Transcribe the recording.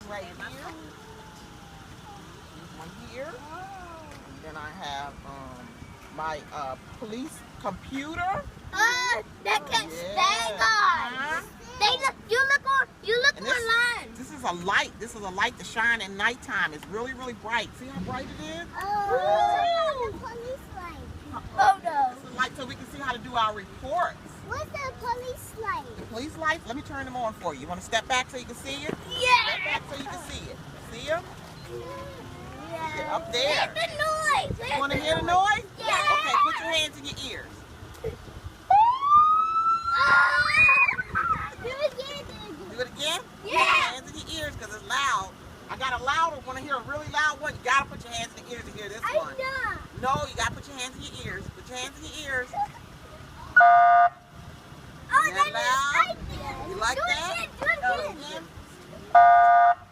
right here. Here's one here. And then I have my police computer. That can stand on. You look online. This is a light. This is a light to shine at nighttime. It's really, really bright. See how bright it is? Oh, the police light. Oh no. This is a light so we can see how to do our reports. What's the police light? The police lights, let me turn them on for you. You want to step back so you can see it? Yeah. Step back so you can see it. See them? Yeah. They're up there. Where's the noise? You want to hear the noise? Yeah. Okay, put your hands in your ears. Do it again. Do it again? Yeah. Put your hands in your ears because it's loud. I got a louder. Want to hear a really loud one? You got to put your hands in the ears to hear this one. No, you got to put your hands in your ears. Put your hands in your ears. Oh, Is that loud? I did. You like Do it that? again. Do it Do again. it again.